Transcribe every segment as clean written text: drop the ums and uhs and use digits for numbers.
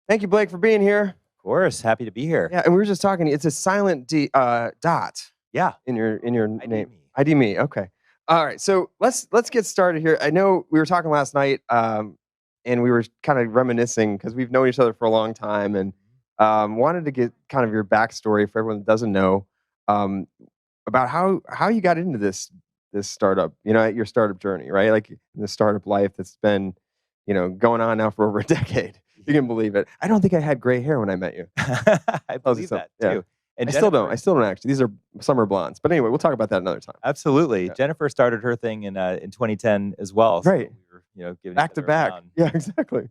Thank you, Blake, for being here. Of course, happy to be here. Yeah, and we were just talking. It's a silent dot Yeah. in your ID name. me. ID me. Okay. All right. So let's get started here. I know we were talking last night, and we were kind of reminiscing because we've known each other for a long time, and wanted to get kind of your backstory for everyone that doesn't know um, about how you got into this startup. Your startup journey, right? Like the startup life that's been going on now for over a decade. You can believe it. I don't think I had gray hair when I met you. I believe that too. Yeah. And I still don't actually. These are summer blondes. But anyway, we'll talk about that another time. Absolutely. Yeah. Jennifer started her thing in 2010 as well. Right. So we were, giving Back each to other a back. round. Yeah, exactly.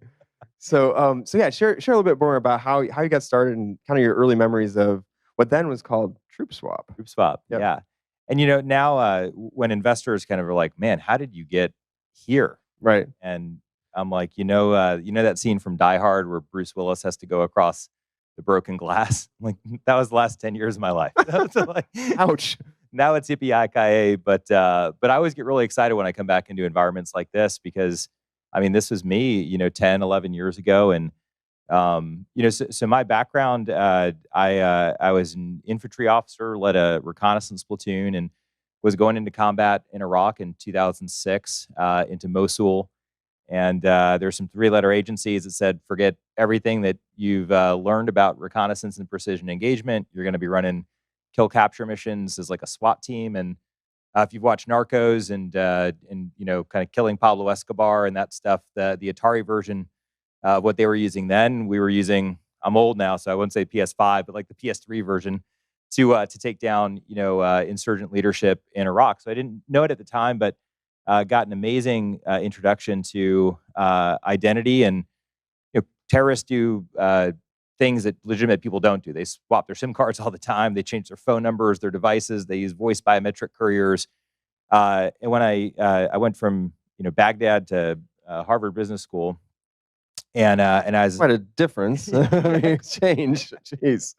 So yeah, share a little bit more about how you got started and kind of your early memories of what then was called Troop Swap. Group swap. Yep. Yeah. And now when investors kind of are like, man, how did you get here? Right. And I'm like, that scene from Die Hard where Bruce Willis has to go across the broken glass? I'm like, that was the last 10 years of my life. So like, Ouch. now it's yippee-ki-yay, but I always get really excited when I come back into environments like this because, I mean, this was me, 10, 11 years ago. And, so my background, I was an infantry officer, led a reconnaissance platoon, and was going into combat in Iraq in 2006, into Mosul. And there's some three-letter agencies that said, forget everything that you've learned about reconnaissance and precision engagement. You're going to be running kill capture missions as like a SWAT team. And if you've watched Narcos and kind of killing Pablo Escobar and that stuff, the Atari version of what they were using then, we were using. I'm old now, so I wouldn't say PS5, but like the PS3 version to take down insurgent leadership in Iraq. So I didn't know it at the time, but got an amazing introduction to identity. And terrorists do things that legitimate people don't do. They swap their SIM cards all the time. They change their phone numbers, their devices. They use voice biometric couriers. And when I went from Baghdad to Harvard Business School, and as quite a difference. I mean, it's changed. Jeez.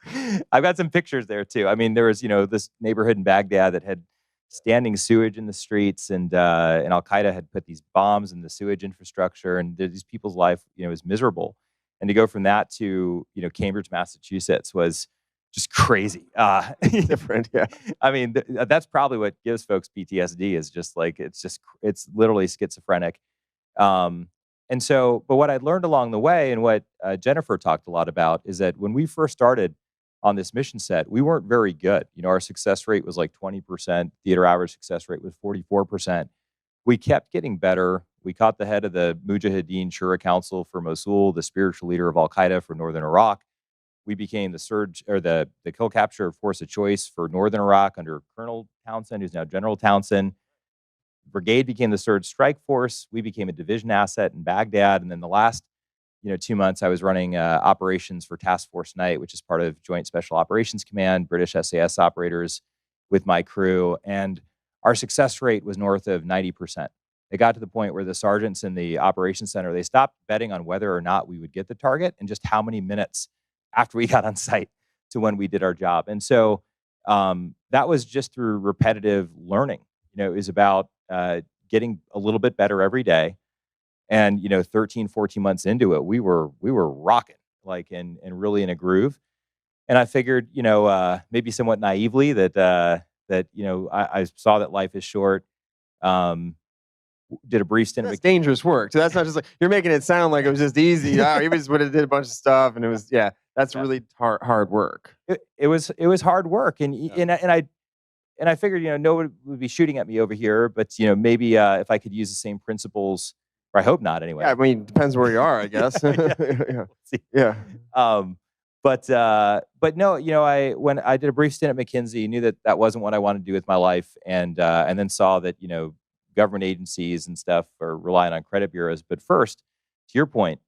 I've got some pictures there too. I mean, there was this neighborhood in Baghdad that had standing sewage in the streets, and Al Qaeda had put these bombs in the sewage infrastructure, and these people's life was miserable. And to go from that to Cambridge, Massachusetts was just crazy. Different, yeah. I mean, that's probably what gives folks PTSD, is just like it's literally schizophrenic. But what I learned along the way, and what Jennifer talked a lot about, is that when we first started on this mission set, we weren't very good. Our success rate was like 20%. Theater average success rate was 44%. We kept getting better. We caught the head of the Mujahideen Shura Council for Mosul, the spiritual leader of Al Qaeda for northern Iraq. We became the kill capture force of choice for northern Iraq under Colonel Townsend, who's now General Townsend. Brigade became the Surge Strike Force. We became a division asset in Baghdad. And then the last 2 months, I was running operations for Task Force Night, which is part of Joint Special Operations Command, British SAS operators with my crew. And our success rate was north of 90%. It got to the point where the sergeants in the operations center, they stopped betting on whether or not we would get the target and just how many minutes after we got on site to when we did our job. And so that was just through repetitive learning. It was about getting a little bit better every day. And 13, 14 months into it, we were rocking, like, and really in a groove. And I figured, maybe somewhat naively that I saw that life is short. Did a brief stint. That's dangerous work. So that's not just like you're making it sound like it was just easy. He just would have did a bunch of stuff, and it was that's really hard work. It was hard work, and I figured no one would be shooting at me over here, but maybe if I could use the same principles. Or I hope not, anyway. Yeah, I mean, depends where you are, I guess. Yeah. But no, when I did a brief stint at McKinsey, knew that wasn't what I wanted to do with my life, and then saw that government agencies and stuff are relying on credit bureaus. But first, to your point,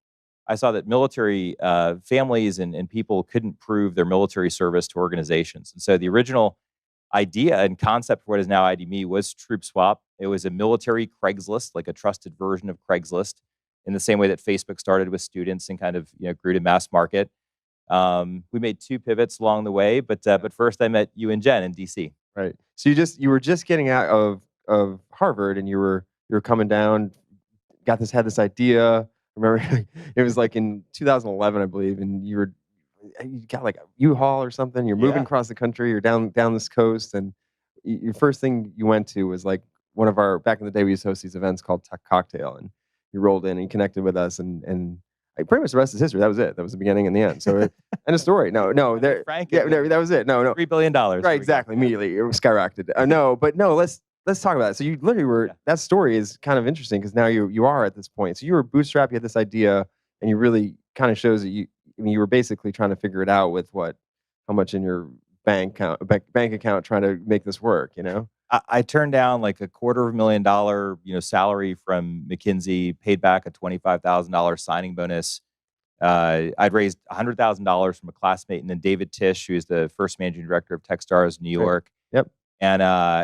I saw that military families and people couldn't prove their military service to organizations, and so the original idea and concept for what is now ID.me was Troop Swap. It was a military Craigslist, like a trusted version of Craigslist, in the same way that Facebook started with students and kind of grew to mass market. We made 2 pivots along the way, but first I met you and Jen in DC. Right. So you were just getting out of Harvard, and you were coming down, had this idea. remember it was like in 2011, I believe, and you got like a U-Haul or something. You're moving Yeah. across the country. You're down this coast, and your first thing you went to was like one of our back in the day. We used to host these events called Tech Cocktail, and you rolled in and you connected with us, and like, pretty much the rest is history. That was it. That was the beginning and the end. So, end of story. No, there. Frank, Yeah, no, that was it. No, $3 billion. right, exactly. Immediately, it skyrocketed. No, but no. Let's talk about it. So you literally were. Yeah. That story is kind of interesting because now you are at this point. So you were bootstrapped. You had this idea, and you really kind of shows that you were basically trying to figure it out with how much in your bank account trying to make this work. I turned down like $250,000, salary from McKinsey, paid back a $25,000 signing bonus. I'd raised $100,000 from a classmate, and then David Tisch, who's the first managing director of Techstars New York. Yep. And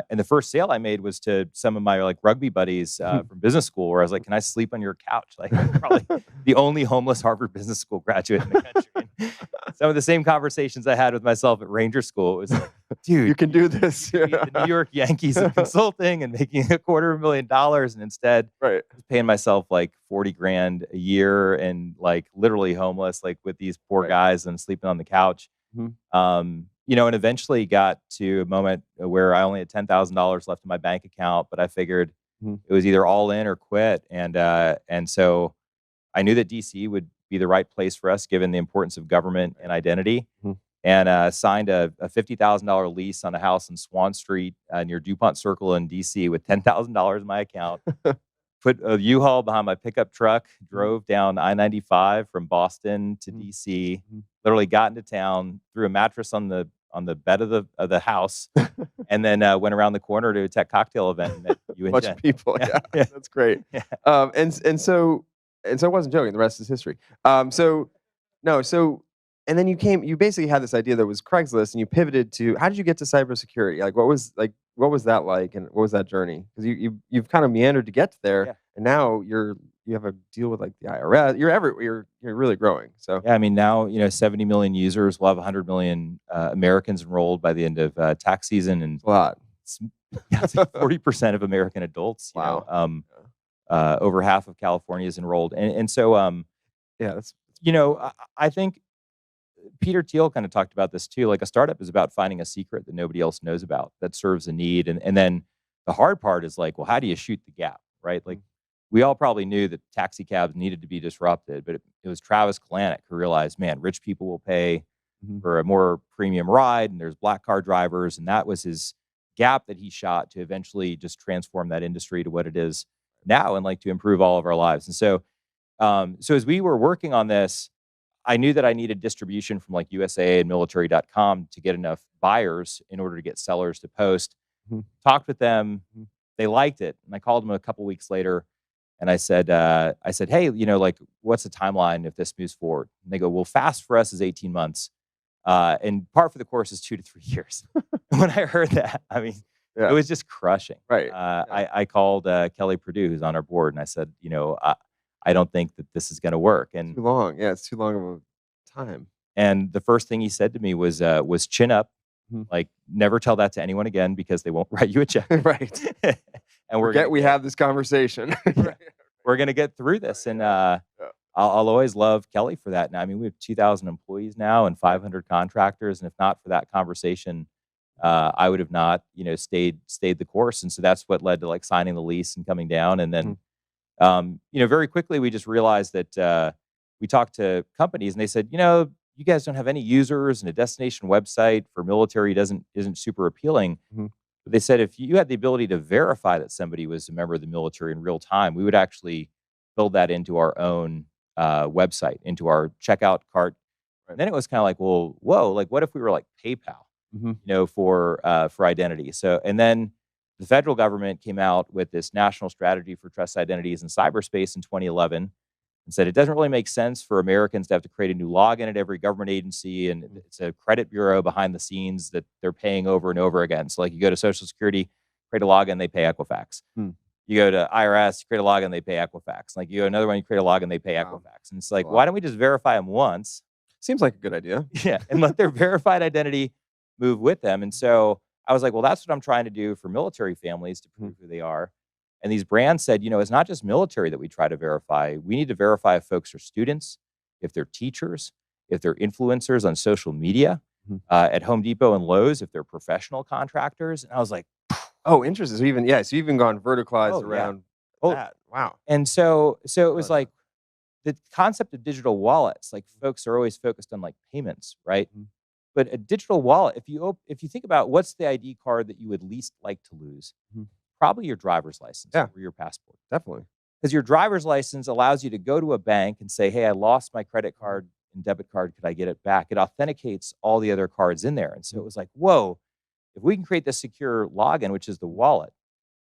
the first sale I made was to some of my like rugby buddies from business school, where I was like, "Can I sleep on your couch?" Like, I'm probably the only homeless Harvard Business School graduate in the country. And some of the same conversations I had with myself at Ranger School. It was like, dude, you can do this. the New York Yankees of consulting and making $250,000, and instead Right. paying myself like 40 grand a year and like literally homeless, like with these poor guys and sleeping on the couch. And eventually got to a moment where I only had $10,000 left in my bank account, but I figured it was either all in or quit. And so I knew that DC would be the right place for us, given the importance of government and identity. And signed a $50,000 lease on a house in Swan Street near DuPont Circle in DC with $10,000 in my account. Put a U-Haul behind my pickup truck, drove down I-95 from Boston to DC. Literally got into town, threw a mattress on the bed of the house, and then went around the corner to a tech cocktail event and met you and bunch Jen. of people. Yeah. That's great. Yeah. So I wasn't joking. The rest is history. And then you basically had this idea that was Craigslist, and you pivoted to, how did you get to cybersecurity? What was that like, and what was that journey? Because you've kind of meandered to get there, and now you have a deal with like the IRS. You're really growing. So yeah, I mean now 70 million users. We'll have 100 million Americans enrolled by the end of tax season, and a lot. It's like 40% of American adults. Wow. Over half of California is enrolled, and so that's I think Peter Thiel kind of talked about this too. Like, a startup is about finding a secret that nobody else knows about that serves a need. And then the hard part is like, well, how do you shoot the gap, right? Like, we all probably knew that taxi cabs needed to be disrupted, but it was Travis Kalanick who realized, man, rich people will pay for a more premium ride, and there's black car drivers. And that was his gap that he shot to eventually just transform that industry to what it is now, and like to improve all of our lives. And so as we were working on this, I knew that I needed distribution from like USA and military.com to get enough buyers in order to get sellers to post. Talked with them. They liked it. And I called them a couple weeks later, and I said, hey, like, what's the timeline if this moves forward? And they go, well, fast for us is 18 months. And par for the course is 2 to 3 years. When I heard that, I mean, it was just crushing. Right. I called Kelly Purdue, who's on our board, and I said, I don't think that this is going to work. And too long. Yeah, it's too long of a time. And the first thing he said to me was chin up. Like, never tell that to anyone again, because they won't write you a check. Right. And we have this conversation. We're going to get through this. And I'll always love Kelly for that. Now, I mean, we have 2,000 employees now and 500 contractors. And if not for that conversation, I would have not, stayed the course. And so that's what led to like signing the lease and coming down. And then very quickly, we just realized that we talked to companies, and they said, you guys don't have any users, and a destination website for military isn't super appealing. But they said, if you had the ability to verify that somebody was a member of the military in real time, we would actually build that into our own website, into our checkout cart. And then it was kind of like, well, whoa, like, what if we were like PayPal, for identity? So, and then the federal government came out with this national strategy for trust identities in cyberspace in 2011, and said it doesn't really make sense for Americans to have to create a new login at every government agency, and it's a credit bureau behind the scenes that they're paying over and over again. So like, you go to Social Security, create a login, they pay Equifax. You go to IRS, create a login, they pay Equifax. Like, you go another one, you create a login, they pay Equifax. And it's like, why don't we just verify them once? Seems like a good idea. Yeah, and let their verified identity move with them. And so I was like, well, that's what I'm trying to do for military families, to prove who they are. And these brands said, it's not just military that we try to verify. We need to verify if folks are students, if they're teachers, if they're influencers on social media, at Home Depot and Lowe's, if they're professional contractors. And I was like, oh, interesting. So you've even gone verticalized around that. Wow. And so it was like the concept of digital wallets, like folks are always focused on like payments, right? But a digital wallet, if you think about what's the ID card that you would least like to lose, probably your driver's license or your passport. Definitely. Because your driver's license allows you to go to a bank and say, hey, I lost my credit card and debit card. Could I get it back? It authenticates all the other cards in there. And so it was like, whoa, if we can create this secure login, which is the wallet,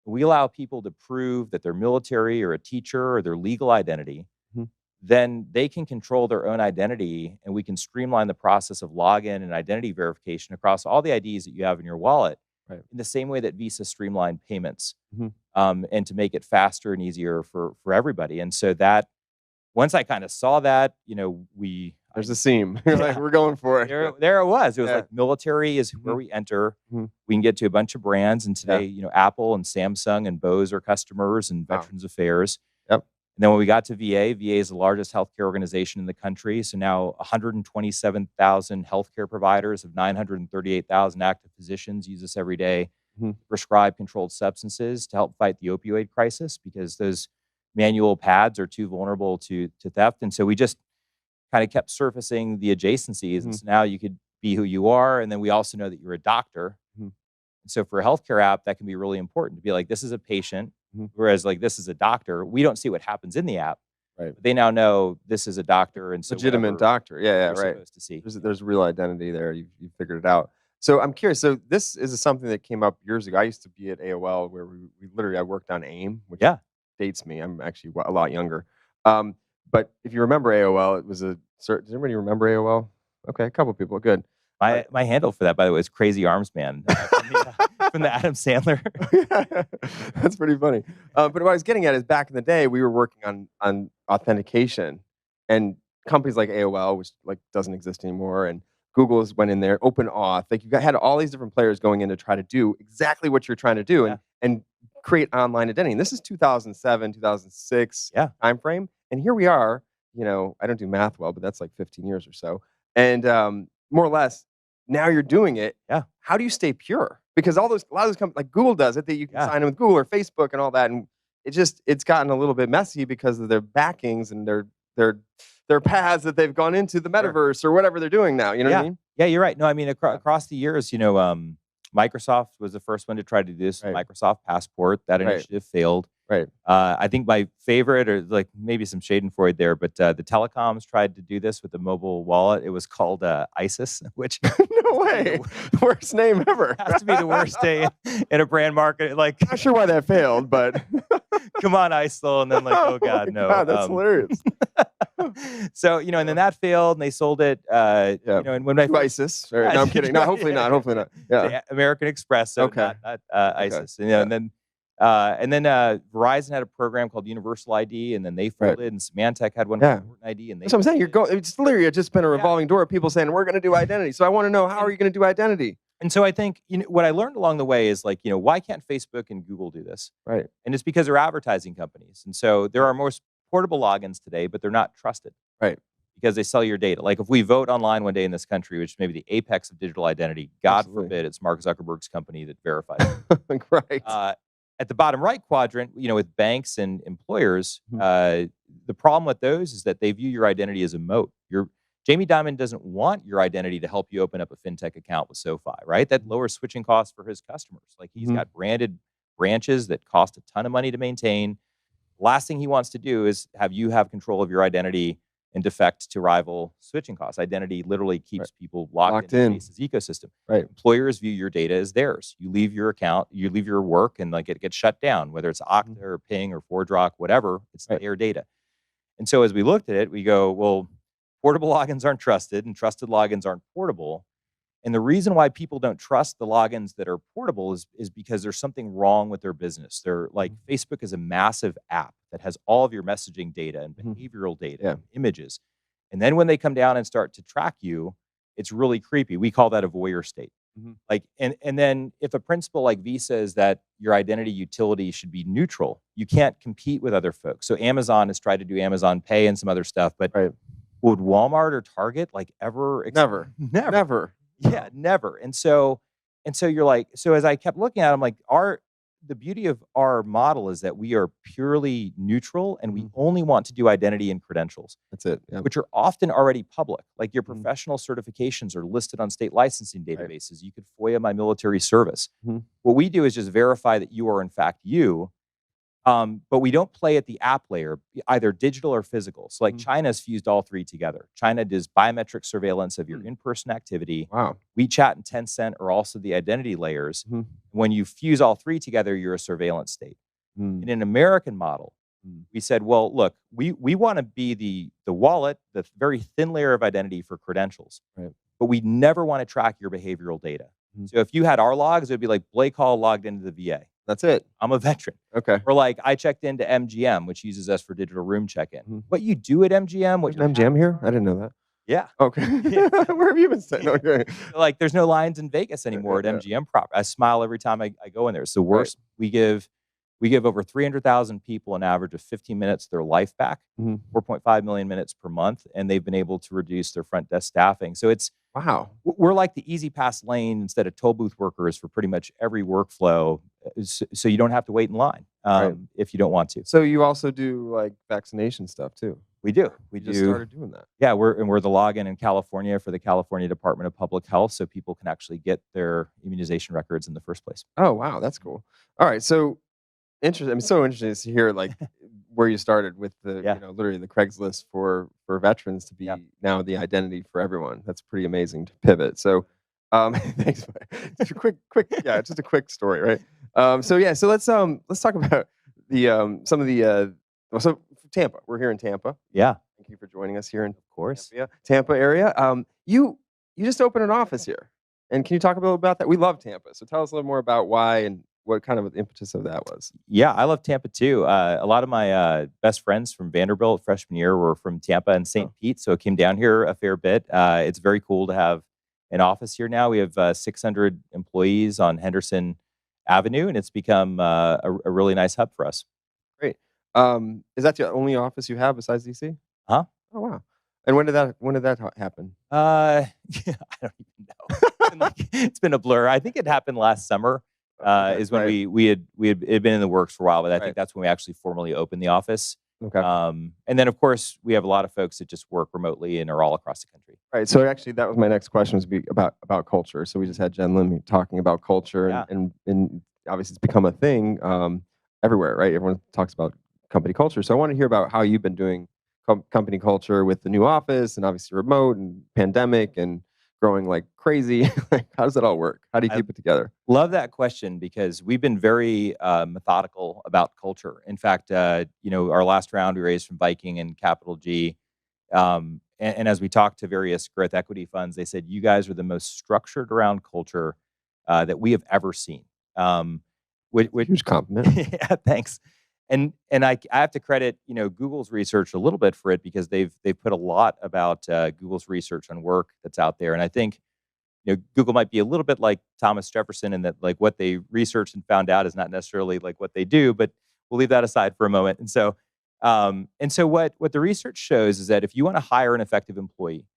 we allow people to prove that they're military or a teacher or their legal identity, then they can control their own identity, and we can streamline the process of login and identity verification across all the IDs that you have in your wallet in the same way that Visa streamlined payments, and to make it faster and easier for everybody. And so that once I kind of saw that, there's a seam. Like, we're going for it. There it was. It was like military is where we enter. We can get to a bunch of brands. And today, Apple and Samsung and Bose are customers, and Veterans Affairs. And then when we got to VA is the largest healthcare organization in the country. So now 127,000 healthcare providers of 938,000 active physicians use us every day to prescribe controlled substances to help fight the opioid crisis, because those manual pads are too vulnerable to theft. And so we just kind of kept surfacing the adjacencies. And so now you could be who you are. And then we also know that you're a doctor. And so for a healthcare app, that can be really important to be like, this is a patient. Whereas like, this is a doctor. We don't see what happens in the app. Right. But they now know this is a doctor. And so legitimate doctor. Yeah, right. Supposed to see. There's real identity there. You figured it out. So I'm curious. So this is something that came up years ago. I used to be at AOL where I worked on AIM, which dates me. I'm actually a lot younger. But if you remember AOL, it was does anybody remember AOL? Okay, a couple people. Good. My handle for that, by the way, is Crazy Arms Man from the Adam Sandler. That's pretty funny. But what I was getting at is back in the day, we were working on authentication, and companies like AOL, which like doesn't exist anymore, and Google's went in there, OpenAuth. Like, you had all these different players going in to try to do exactly what you're trying to do and create online identity. And this is 2007, 2006 timeframe. And here we are. I don't do math well, but that's like 15 years or so. And more or less, now you're doing it. How do you stay pure? Because a lot of those companies, like Google does it, that you can sign in with Google or Facebook and all that, and it's gotten a little bit messy because of their backings and their paths that they've gone into the metaverse or whatever they're doing now. You know what I mean? Yeah, you're right. No, I mean across the years, Microsoft was the first one to try to do this. Microsoft Passport, that initiative failed. Right. I think my favorite, or like maybe some Schadenfreude there, but the telecoms tried to do this with the mobile wallet. It was called ISIS, which no way, worst name ever. Has to be the worst day in a brand market. Like, not sure why that failed, but come on, ISIL, and then like, oh god, no, God, that's hilarious. So and then that failed, and they sold it. And when ISIS, no, I'm kidding. No, hopefully not. Hopefully not. Yeah, American Express. So not ISIS. And then Verizon had a program called Universal ID, and then they folded, and Symantec had one called Norton ID. And that's what I'm saying. It's literally just been a revolving door of people saying, we're going to do identity. So I want to know, how are you going to do identity? And so I think what I learned along the way is like, why can't Facebook and Google do this? Right. And it's because they're advertising companies. And so there are most portable logins today, but they're not trusted. Right. Because they sell your data. Like, if we vote online one day in this country, which may be the apex of digital identity, God forbid it's Mark Zuckerberg's company that verifies it. Right. At the bottom right quadrant, with banks and employers, the problem with those is that they view your identity as a moat. Jamie Dimon doesn't want your identity to help you open up a fintech account with SoFi, right? That lowers switching costs for his customers. Like, he's got branded branches that cost a ton of money to maintain. Last thing he wants to do is have you have control of your identity and defect to rival switching costs. Identity literally keeps people locked in his ecosystem. Right. Employers view your data as theirs. You leave your account, you leave your work, and like, it gets shut down, whether it's Okta or Ping or ForgeRock, whatever, it's their data. And so as we looked at it, we go, well, portable logins aren't trusted, and trusted logins aren't portable. And the reason why people don't trust the logins that are portable is because there's something wrong with their business. They're like, Facebook is a massive app that has all of your messaging data and behavioral data and images. And then when they come down and start to track you, it's really creepy. We call that a voyeur state. Like, and then if a principle like V says that your identity utility should be neutral, you can't compete with other folks. So Amazon has tried to do Amazon Pay and some other stuff, but Right. would Walmart or Target like ever? Never. Never. No. Yeah, never. And so you're like, so as I kept looking at it, I'm like, the beauty of our model is that we are purely neutral and we only want to do identity and credentials. That's it. Yeah. Which are often already public. Like your professional certifications are listed on state licensing databases. You could FOIA my military service. What we do is just verify that you are in fact you. But we don't play at the app layer, either digital or physical. So like China's fused all three together. China does biometric surveillance of your in-person activity. Wow. WeChat and Tencent are also the identity layers. When you fuse all three together, you're a surveillance state. In an American model, we said, well, look, we want to be the wallet, the very thin layer of identity for credentials. Right. But we never want to track your behavioral data. So if you had our logs, it would be like Blake Hall logged into the VA. That's it. I'm a veteran. Okay. Or like I checked into MGM, which uses us for digital room check-in. What you do at MGM, what There's an MGM here? I didn't know that. Yeah. Okay. Where have you been staying? Okay. Like there's no lines in Vegas anymore at MGM proper. I smile every time I go in there. It's the worst. We give over 300,000 people an average of 15 minutes of their life back, 4.5 million minutes per month, and they've been able to reduce their front desk staffing. So it's wow. We're like the easy pass lane instead of toll booth workers for pretty much every workflow, so you don't have to wait in line if you don't want to. So you also do like vaccination stuff too. We do. We just started doing that. Yeah, we're the login in California for the California Department of Public Health, so people can actually get their immunization records in the first place. Oh wow, that's cool. All right, so interesting. I'm so interested to hear like where you started with the literally the Craigslist for veterans to be now the identity for everyone. That's pretty amazing to pivot. So thanks. Just a quick story, right? So let's talk about the some of the so Tampa. We're here in Tampa. Yeah. Thank you for joining us here in, of course, Tampa area. You just opened an office here, and can you talk a little about that? We love Tampa, so tell us a little more about why and what kind of impetus of that was. Yeah, I love Tampa too. A lot of my best friends from Vanderbilt freshman year were from Tampa and St. Pete, so I came down here a fair bit. It's very cool to have an office here now. We have 600 employees on Henderson Avenue, and it's become a really nice hub for us. Great. Is that the only office you have besides DC? Huh? Oh wow. And when did that happen? I don't even know. It's been a blur. I think it happened last summer. Is when we had been in the works for a while, but I think that's when we actually formally opened the office. Okay. And then of course we have a lot of folks that just work remotely and are all across the country. Right. So actually that was my next question, was about culture. So we just had Jen Lim talking about culture and obviously it's become a thing everywhere, right? Everyone talks about company culture. So I want to hear about how you've been doing company culture with the new office and obviously remote and pandemic and growing like crazy. Like, how does it all work? How do you keep it together? Love that question because we've been very methodical about culture. In fact, our last round we raised from Viking and Capital G. And as we talked to various growth equity funds, they said, you guys are the most structured around culture that we have ever seen. Huge compliment. Yeah, thanks. And I have to credit Google's research a little bit for it because they've put a lot about Google's research on work that's out there. And I think Google might be a little bit like Thomas Jefferson in that like what they researched and found out is not necessarily like what they do, but we'll leave that aside for a moment. And so what the research shows is that if you want to hire an effective employee,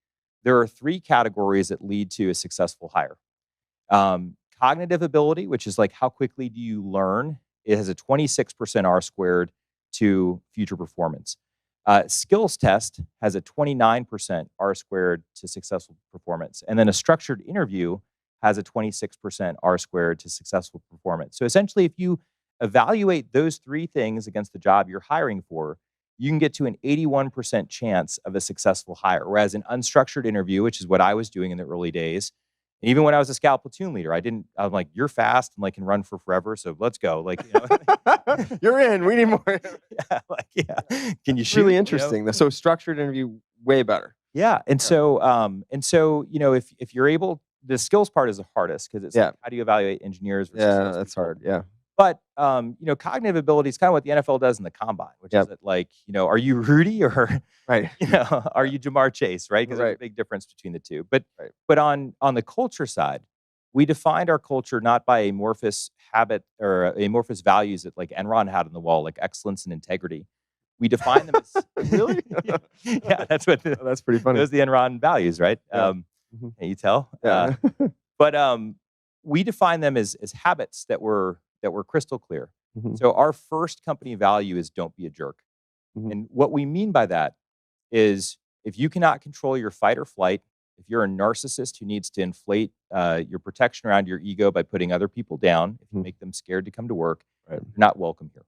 there are 3 categories that lead to a successful hire. Cognitive ability, which is like how quickly do you learn? It has a 26% R squared to future performance. Skills test has a 29% R squared to successful performance. And then a structured interview has a 26% R squared to successful performance. So essentially, if you evaluate those 3 things against the job you're hiring for, you can get to an 81% chance of a successful hire. Whereas an unstructured interview, which is what I was doing in the early days, and even when I was a scout platoon leader, I'm like, you're fast and like can run for forever, so let's go. Like, you're in. We need more. Can you shoot? Really interesting. So structured interview, way better. Yeah, and so if you're able, the skills part is the hardest because it's like, how do you evaluate engineers? Yeah, that's hard. Yeah. But cognitive ability is kind of what the NFL does in the combine, which is that like, are you Rudy or right? Are you Jamar Chase, right? Because there's a big difference between the two. But on the culture side, We defined our culture not by amorphous habit or amorphous values that like Enron had on the wall, like excellence and integrity. We define them as Really? yeah, that's what That's pretty funny. those are the Enron values, right? Yeah. Can you tell? Yeah. But we define them as habits that were crystal clear. So our first company value is don't be a jerk. And what we mean by that is if you cannot control your fight or flight, if you're a narcissist who needs to inflate your protection around your ego by putting other people down, if you make them scared to come to work, Right. you're not welcome here.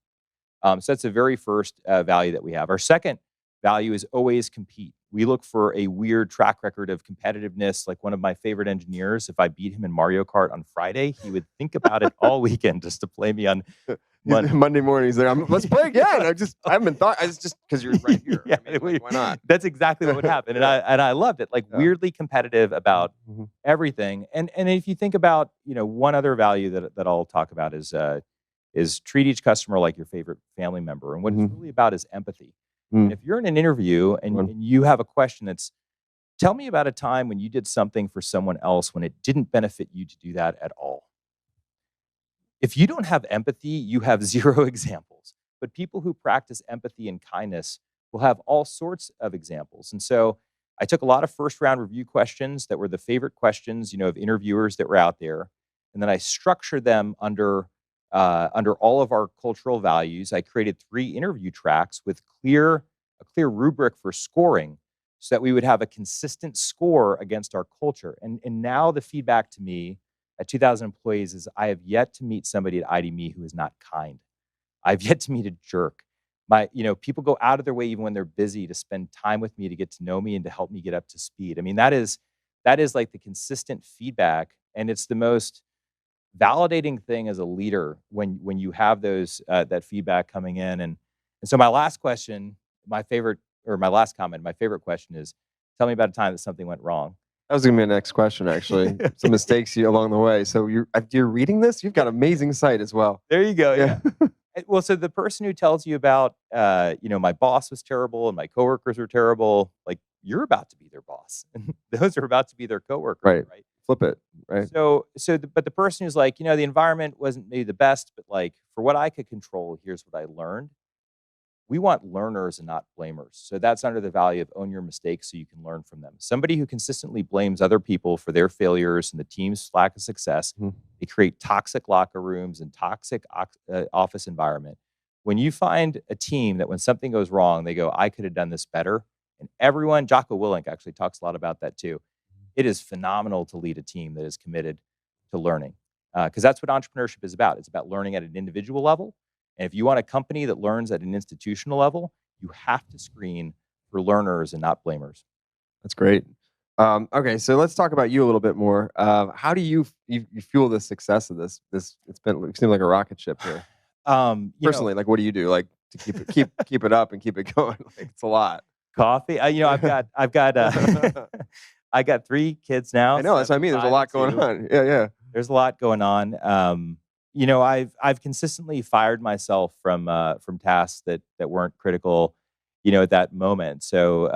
So that's the very first value that we have. Our second value is always compete. We look for a weird track record of competitiveness. Like one of my favorite engineers, if I beat him in Mario Kart on Friday, he would think about it all weekend just to play me on Monday morning. He's like, let's play again. I haven't thought. It's just because you're right here. Yeah, I mean, like, why not? That's exactly what would happen, and I loved it. Like weirdly competitive about everything. And if you think about one other value that I'll talk about is treat each customer like your favorite family member. And what it's really about is empathy. And if you're in an interview and you have a question that's, tell me about a time when you did something for someone else when it didn't benefit you to do that at all. If you don't have empathy, you have zero examples. But people who practice empathy and kindness will have all sorts of examples. And so I took a lot of first round review questions that were the favorite questions, of interviewers that were out there. And then I structured them under all of our cultural values. I created 3 interview tracks with a clear rubric for scoring so that we would have a consistent score against our culture. And now the feedback to me at 2,000 employees is I have yet to meet somebody at IDMe who is not kind. I've yet to meet a jerk. People go out of their way even when they're busy to spend time with me, to get to know me and to help me get up to speed. I mean, that is like the consistent feedback. And it's the most validating thing as a leader when you have those that feedback coming in. And so my last question, my favorite question is, tell me about a time that something went wrong. That was gonna be my next question, actually. Some mistakes along the way. So you're reading this. You've got amazing sight as well. There you go. Yeah. Well, so the person who tells you about, my boss was terrible and my coworkers were terrible, like you're about to be their boss, and those are about to be their coworkers, right? Flip it, right? But the person who's like, the environment wasn't maybe the best, but like for what I could control, here's what I learned. We want learners and not blamers. So that's under the value of own your mistakes so you can learn from them. Somebody who consistently blames other people for their failures and the team's lack of success, they create toxic locker rooms and toxic office environment. When you find a team that when something goes wrong, they go, I could have done this better. And everyone, Jocko Willink actually talks a lot about that too. It is phenomenal to lead a team that is committed to learning, because that's what entrepreneurship is about. It's about learning at an individual level. And if you want a company that learns at an institutional level, you have to screen for learners and not blamers. That's great. Okay, so let's talk about you a little bit more. How do you fuel the success of this? It seems like a rocket ship here. Personally, like, what do you do, like, to keep it up and keep it going? Like, it's a lot. Coffee. I've got 3 kids now. I know, that's what I mean. There's a lot going on. Yeah. There's a lot going on. I've consistently fired myself from tasks that weren't critical, at that moment. So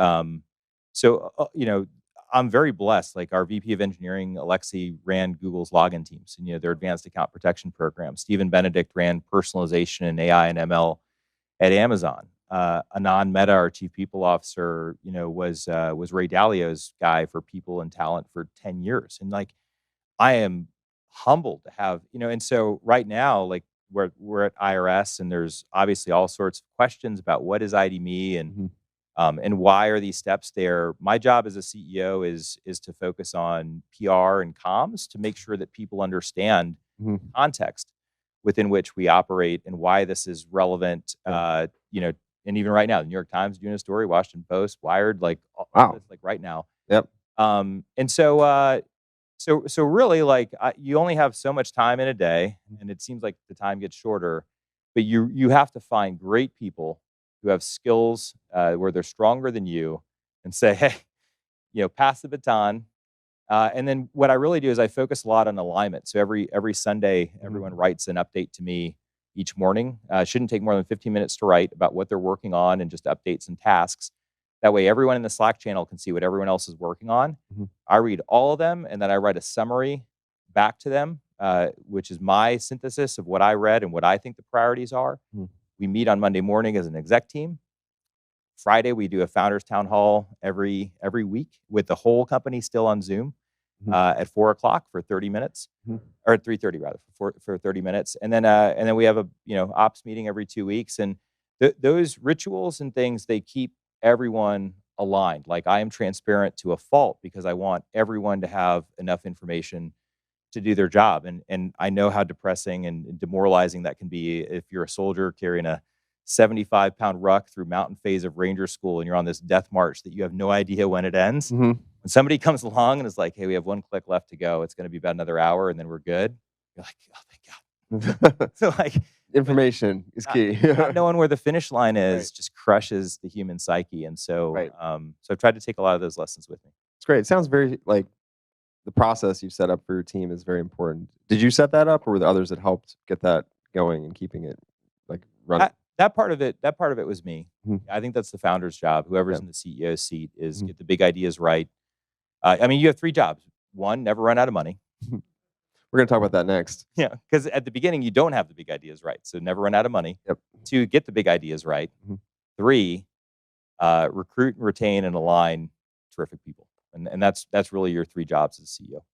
I'm very blessed. Like our VP of engineering, Alexi, ran Google's login teams and their advanced account protection program. Stephen Benedict ran personalization and AI and ML at Amazon. Anand Mehta, our chief people officer, was Ray Dalio's guy for people and talent for 10 years. And like, I am humbled to have, and so right now, like we're at IRS and there's obviously all sorts of questions about what is IDMe and why are these steps there. My job as a CEO is to focus on PR and comms to make sure that people understand context within which we operate and why this is relevant. And even right now, the New York Times doing a story, Washington Post, Wired, like all this, like right now. Yep. And so really, like you only have so much time in a day, and it seems like the time gets shorter. But you have to find great people who have skills where they're stronger than you, and say, hey, pass the baton. And then what I really do is I focus a lot on alignment. So every Sunday, everyone writes an update to me each morning. It shouldn't take more than 15 minutes to write about what they're working on and just updates and tasks. That way, everyone in the Slack channel can see what everyone else is working on. I read all of them, and then I write a summary back to them, which is my synthesis of what I read and what I think the priorities are. Mhm. We meet on Monday morning as an exec team. Friday, we do a founders town hall every week with the whole company still on Zoom Mhm. at 4 o'clock for 30 minutes, Mhm. or 3:30 rather, for 30 minutes, and then we have a ops meeting every 2 weeks, and those rituals and things, they keep everyone aligned. Like, I am transparent to a fault because I want everyone to have enough information to do their job. And I know how depressing and demoralizing that can be if you're a soldier carrying a 75-pound ruck through mountain phase of Ranger School and you're on this death march that you have no idea when it ends. Mhm. When somebody comes along and is like, "Hey, we have one click left to go. It's going to be about another hour, and then we're good." You're like, "Oh, thank God." So like, but Information is not, key. not knowing where the finish line Right. is just crushes the human psyche. And so, Right. so I've tried to take a lot of those lessons with me. It's great. It sounds very like the process you've set up for your team is very important. Did you set that up, or were there others that helped get that going and keeping it like running? That part of it was me. Mhm. I think that's the founder's job. Whoever's Yeah. in the CEO's seat is Mhm. get the big ideas right. I mean, you have 3 jobs. 1, never run out of money. We're gonna talk about that next. Yeah, because at the beginning, you don't have the big ideas right, so never run out of money. Yep. 2, get the big ideas right. Mhm. 3, recruit and retain and align terrific people. And that's really your 3 jobs as CEO.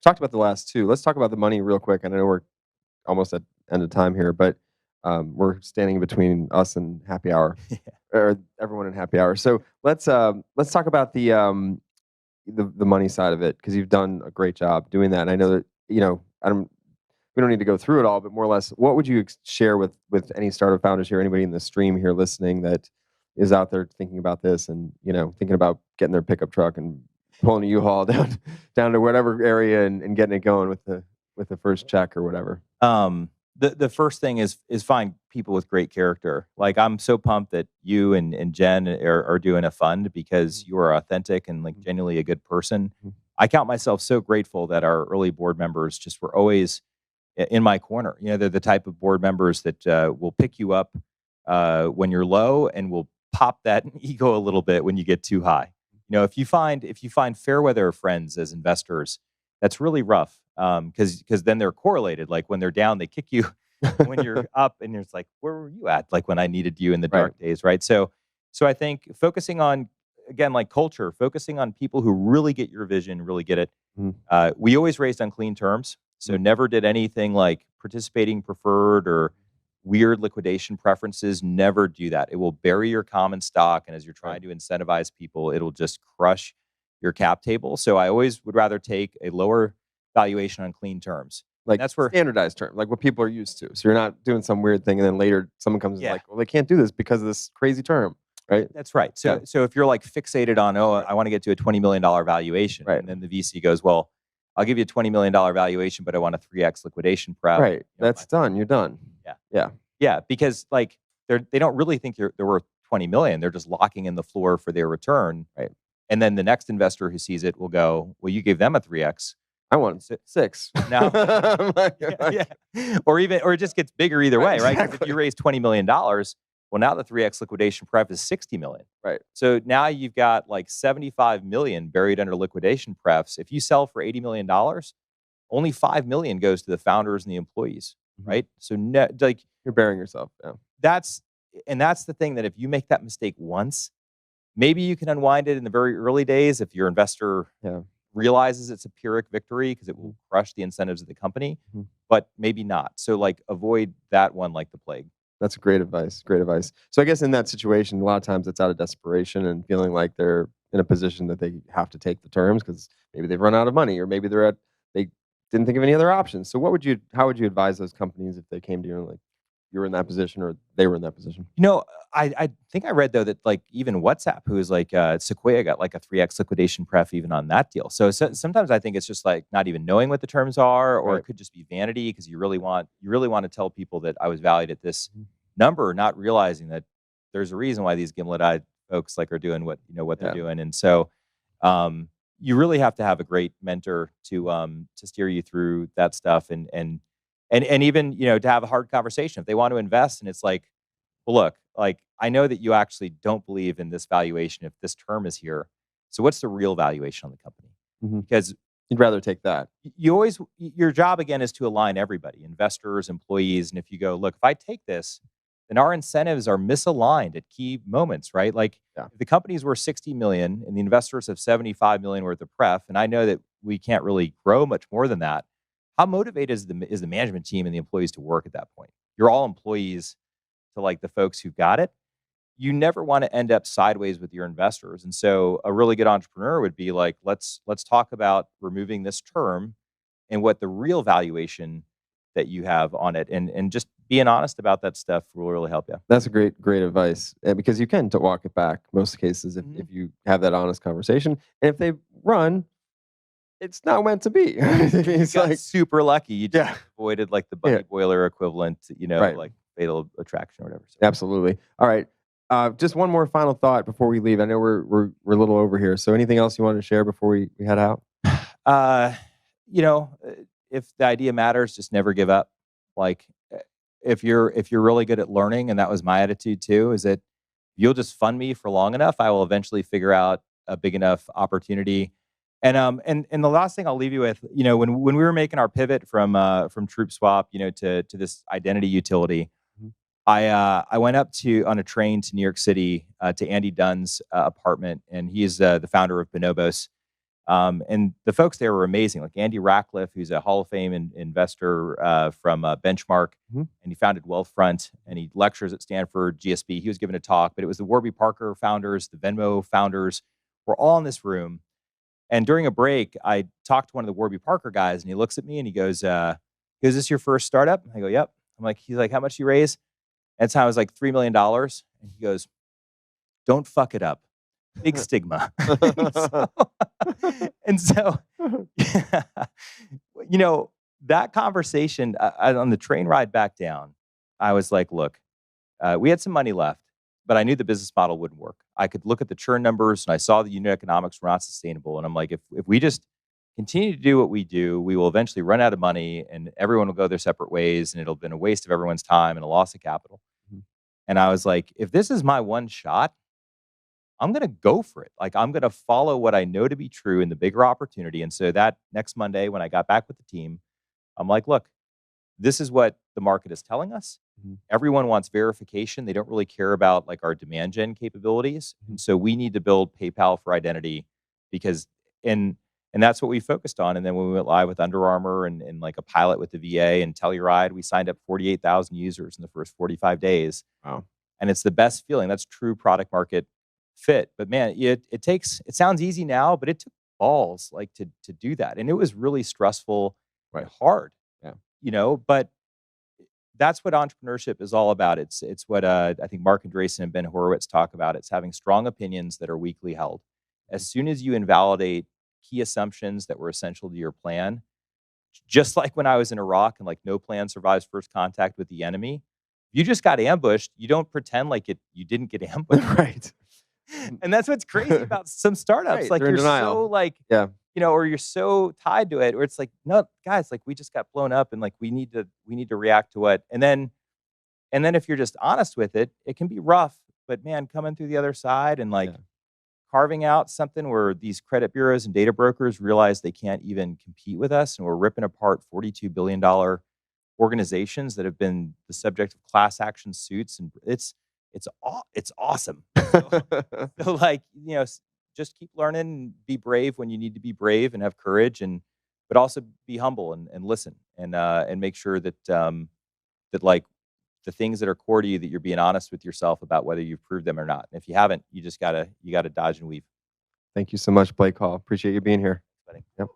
Talked about the last two. Let's talk about the money real quick. I know we're almost at end of time here, but we're standing between us and happy hour, or everyone in happy hour. So let's talk about the money side of it, because you've done a great job doing that. And I know that I don't. We don't need to go through it all, but more or less, what would you share with any startup founders here, anybody in the stream here listening that is out there thinking about this and thinking about getting their pickup truck and pulling a U-Haul down to whatever area and getting it going with the first check or whatever. The first thing is find people with great character. Like, I'm so pumped that you and Jen are doing a fund because you are authentic and like genuinely a good person. Mhm. I count myself so grateful that our early board members just were always in my corner. They're the type of board members that will pick you up when you're low and will pop that ego a little bit when you get too high. If you find fair weather friends as investors, that's really rough, because then they're correlated. Like, when they're down, they kick you. When you're up, and it's like, where were you at? Like, when I needed you in the Right. dark days, right? So I think focusing on, again, like culture, focusing on people who really get your vision, really get it. Mhm. We always raised on clean terms, so never did anything like participating preferred or weird liquidation preferences. Never do that. It will bury your common stock, and as you're trying to incentivize people, it'll just crush your cap table. So I always would rather take a lower valuation on clean terms. Like That's where, standardized term, like what people are used to. So you're not doing some weird thing, and then later someone comes and is yeah, like, well, they can't do this because of this crazy term, right? that's right. So Yeah. so if you're like fixated on, oh, I want to get to a $20 million valuation, Right. and then the VC goes, well, I'll give you a $20 million valuation, but I want a 3x liquidation prep. Right. That's done. You're done. Yeah. Yeah. Yeah, because like they don't really think they're worth 20 million. They're just locking in the floor for their return. Right. And then the next investor who sees it will go, well, you gave them a 3x. I want 6. Now, I'm like, yeah. Or it just gets bigger either way, right? Because if you raise $20 million, well, now the 3x liquidation prep is 60 million. Right. So now you've got like 75 million buried under liquidation preps. If you sell for $80 million, only 5 million goes to the founders and the employees, Mhm. right? So like, You're burying yourself. Yeah. that's the thing, that if you make that mistake once, maybe you can unwind it in the very early days if your investor Yeah. realizes it's a Pyrrhic victory, because it will crush the incentives of the company, Mhm. but maybe not. So like, avoid that one like the plague. That's great advice. Great advice. So I guess in that situation, a lot of times it's out of desperation and feeling like they're in a position that they have to take the terms because maybe they've run out of money, or maybe they didn't think of any other options. So how would you advise those companies if they came to you and like you were in that position or they were in that position? I think I read though that like even WhatsApp, who is like Sequoia, got like a 3x liquidation pref even on that deal. So sometimes I think it's just like not even knowing what the terms are, or Right. it could just be vanity, because you really want to tell people that I was valued at this Mhm. number, not realizing that there's a reason why these gimlet-eyed folks like are doing what they're Yeah. doing. And so you really have to have a great mentor to steer you through that stuff, and even to have a hard conversation if they want to invest, and it's like, well, look, like, I know that you actually don't believe in this valuation if this term is here. So what's the real valuation on the company? Mhm. Because You'd rather take that. You always your job again is to align everybody, investors, employees, and if you go, look, if I take this, then our incentives are misaligned at key moments, right? Like Yeah. if the company's worth 60 million and the investors have 75 million worth of pref, and I know that we can't really grow much more than that. How motivated is the management team and the employees to work at that point? You're all employees to like the folks who got it. You never want to end up sideways with your investors. And so a really good entrepreneur would be like, let's talk about removing this term and what the real valuation that you have on it, and just being honest about that stuff will really help you. That's a great advice, because you can walk it back most cases if you have that honest conversation. And if they run, it's not meant to be. It's Got like super lucky. You just Yeah. avoided like the bunny Yeah. boiler equivalent, Right. like fatal attraction or whatever. So, Absolutely. All right. Just one more final thought before we leave. I know we're a little over here. So anything else you want to share before we head out? uh, you know, uh, if the idea matters, just never give up. Like, if you're really good at learning, and that was my attitude too, is that you'll just fund me for long enough, I will eventually figure out a big enough opportunity. And the last thing I'll leave you with, when we were making our pivot from Troop Swap, to this identity utility, Mhm. I went up on a train to New York City to Andy Dunn's apartment, and he's the founder of Bonobos. And the folks there were amazing, like Andy Ratcliffe, who's a Hall of Fame investor from Benchmark, Mhm. and he founded Wealthfront, and he lectures at Stanford, GSB. He was giving a talk, but it was the Warby Parker founders, the Venmo founders, were all in this room. And during a break, I talked to one of the Warby Parker guys, and he looks at me and he goes, "Is this your first startup?" I go, "Yep." He's like, "How much you raise?" And so I was like $3 million, and he goes, "Don't fuck it up. Big stigma." So, and so, you know, that conversation on the train ride back down, I was like, look, we had some money left, but I knew the business model wouldn't work. I could look at the churn numbers and I saw the unit economics were not sustainable. And I'm like, if we just continue to do what we do, we will eventually run out of money and everyone will go their separate ways and it'll have been a waste of everyone's time and a loss of capital. Mhm. And I was like, if this is my one shot, I'm going to go for it. Like, I'm going to follow what I know to be true in the bigger opportunity. And so that next Monday, when I got back with the team, I'm like, look, this is what the market is telling us. Mhm. Everyone wants verification. They don't really care about like our demand gen capabilities. And so we need to build PayPal for identity because, and, and that's what we focused on. And then when we went live with Under Armour and like a pilot with the VA and Telluride, we signed up 48,000 users in the first 45 days. Wow. And it's the best feeling. That's true product market fit. But man, it sounds easy now, but it took balls like to do that. And it was really stressful and Right. hard. Yeah. But that's what entrepreneurship is all about. It's what I think Mark Andreessen and Ben Horowitz talk about. It's having strong opinions that are weakly held. As soon as you invalidate key assumptions that were essential to your plan, just like when I was in Iraq and like no plan survives first contact with the enemy, you just got ambushed. You don't pretend like you didn't get ambushed. Right. And that's what's crazy about some startups. Right, Like they're in you're denial. so like, Yeah. or you're so tied to it, or it's like, no, guys, like we just got blown up, and like we need to react to what, and then if you're just honest with it, it can be rough. But man, coming through the other side and like Yeah. carving out something where these credit bureaus and data brokers realize they can't even compete with us, and we're ripping apart $42 billion organizations that have been the subject of class action suits, and it's awesome. So like, just keep learning and be brave when you need to be brave and have courage, but also be humble and listen and make sure that like the things that are core to you, that you're being honest with yourself about whether you've proved them or not. And if you haven't, you gotta dodge and weave. Thank you so much, Blake Hall. Appreciate you being here. Buddy. Yep.